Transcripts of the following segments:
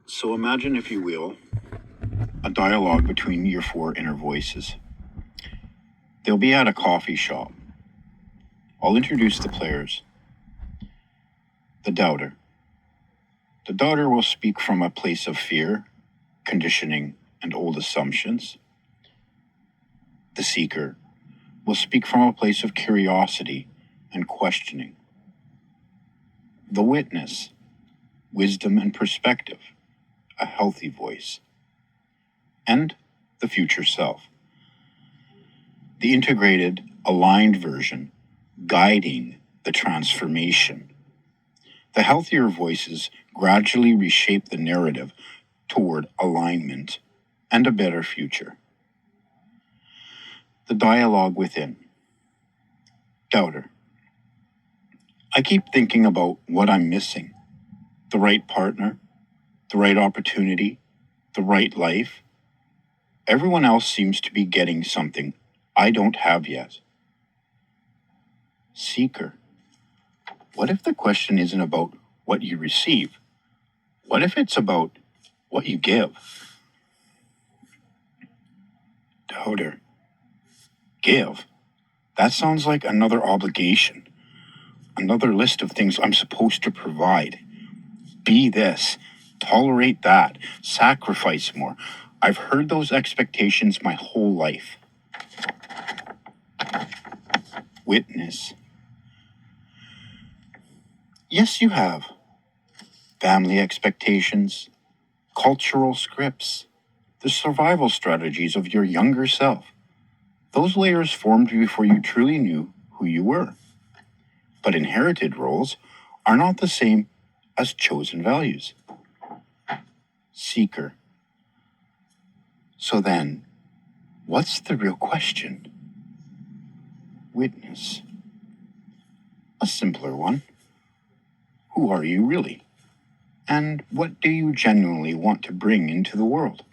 So imagine, if you will, a dialogue between your four inner voices. They'll be at a coffee shop. I'll introduce the players. The doubter. The doubter will speak from a place of fear, conditioning, and old assumptions. The seeker will speak from a place of curiosity and questioning. The witness, wisdom and perspective, a healthy voice. And the future self. The integrated, aligned version, guiding the transformation. The healthier voices gradually reshape the narrative toward alignment and a better future. The dialogue within. Doubter. I keep thinking about what I'm missing. The right partner, the right opportunity, the right life. Everyone else seems to be getting something I don't have yet. Seeker. What if the question isn't about what you receive? What if it's about what you give? Doubter. Give. That sounds like another obligation. Another list of things I'm supposed to provide. Be this. Tolerate that. Sacrifice more. I've heard those expectations my whole life. Witness. Yes, you have. Family expectations, cultural scripts, the survival strategies of your younger self. Those layers formed before you truly knew who you were. But inherited roles are not the same as chosen values. Seeker. So then, what's the real question? Witness. A simpler one. Who are you really? And what do you genuinely want to bring into the world?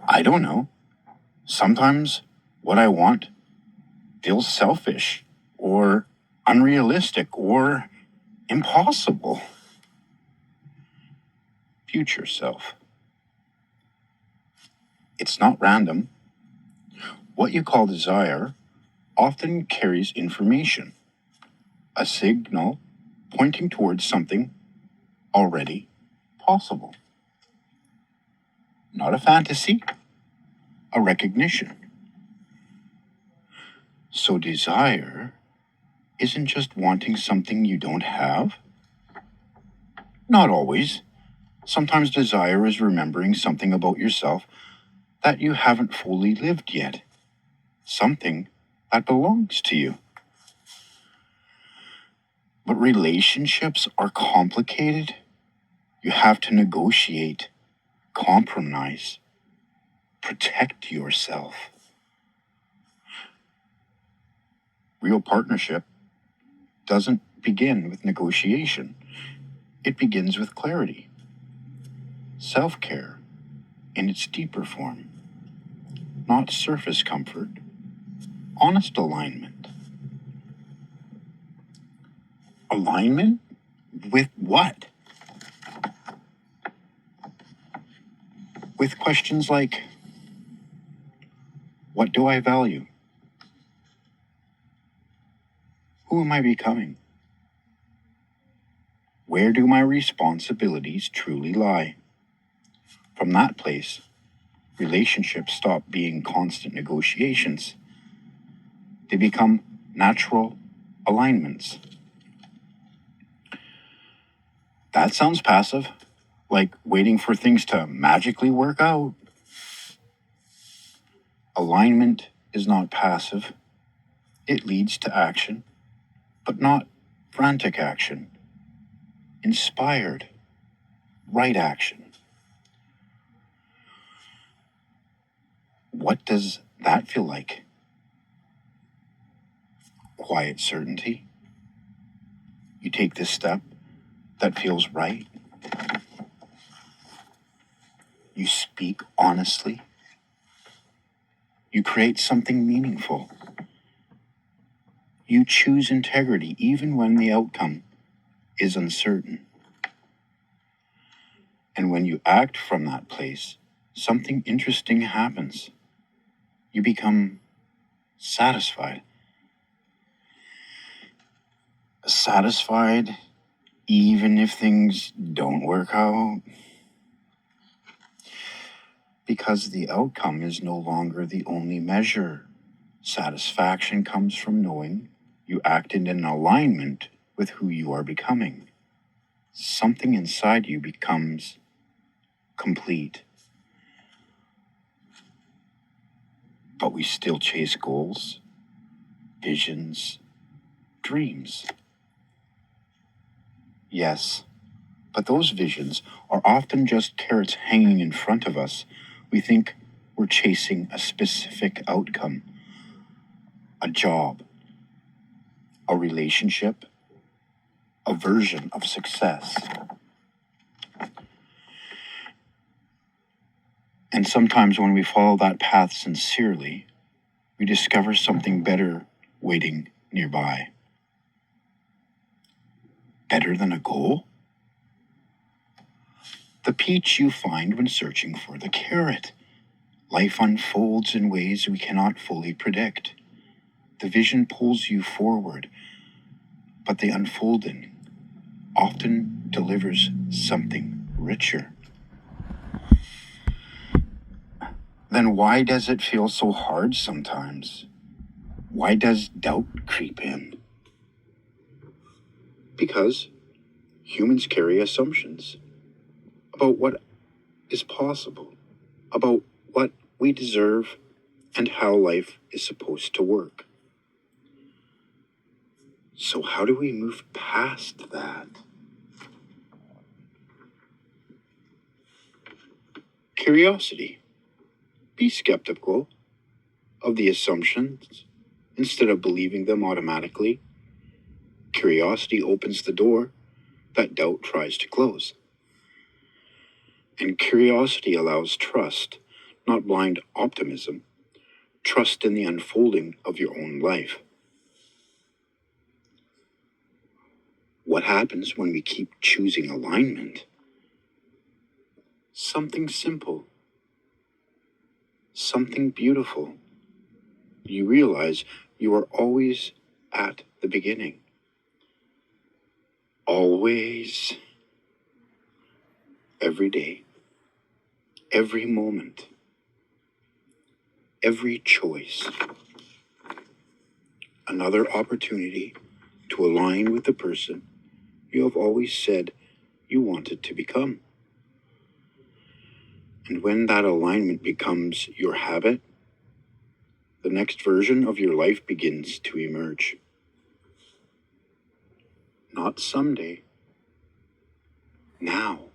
I don't know. Sometimes what I want feels selfish or unrealistic or impossible. Future self. It's not random. What you call desire often carries information, a signal pointing towards something already possible. Not a fantasy, a recognition. So desire isn't just wanting something you don't have. Not always. Sometimes desire is remembering something about yourself that you haven't fully lived yet. Something that belongs to you. But relationships are complicated. You have to negotiate, compromise, protect yourself. Real partnership doesn't begin with negotiation. It begins with clarity. Self-care in its deeper form. Not surface comfort. Honest alignment. Alignment? With what? With questions like, what do I value? Who am I becoming? Where do my responsibilities truly lie? From that place, relationships stop being constant negotiations. They become natural alignments. That sounds passive, like waiting for things to magically work out. Alignment is not passive. It leads to action, but not frantic action. Inspired, right action. What does that feel like? Quiet certainty. You take this step that feels right. You speak honestly. You create something meaningful. You choose integrity even when the outcome is uncertain. And when you act from that place, something interesting happens. You become satisfied. Satisfied even if things don't work out. Because the outcome is no longer the only measure. Satisfaction comes from knowing you acted in alignment with who you are becoming. Something inside you becomes complete. But we still chase goals, visions, dreams. Yes, but those visions are often just carrots hanging in front of us. We think we're chasing a specific outcome, a job, a relationship, a version of success. And sometimes when we follow that path sincerely, we discover something better waiting nearby. Better than a goal? The peach you find when searching for the carrot. Life unfolds in ways we cannot fully predict. The vision pulls you forward, but the unfolding often delivers something richer. Then why does it feel so hard sometimes? Why does doubt creep in? Because humans carry assumptions about what is possible, about what we deserve, and how life is supposed to work. So how do we move past that? Curiosity. Be skeptical of the assumptions instead of believing them automatically. Curiosity opens the door that doubt tries to close. And curiosity allows trust, not blind optimism. Trust in the unfolding of your own life. What happens when we keep choosing alignment? Something simple. Something beautiful. You realize you are always at the beginning. Always. Every day. Every moment. Every choice. Another opportunity to align with the person you have always said you wanted to become. And when that alignment becomes your habit, the next version of your life begins to emerge. Not someday. Now.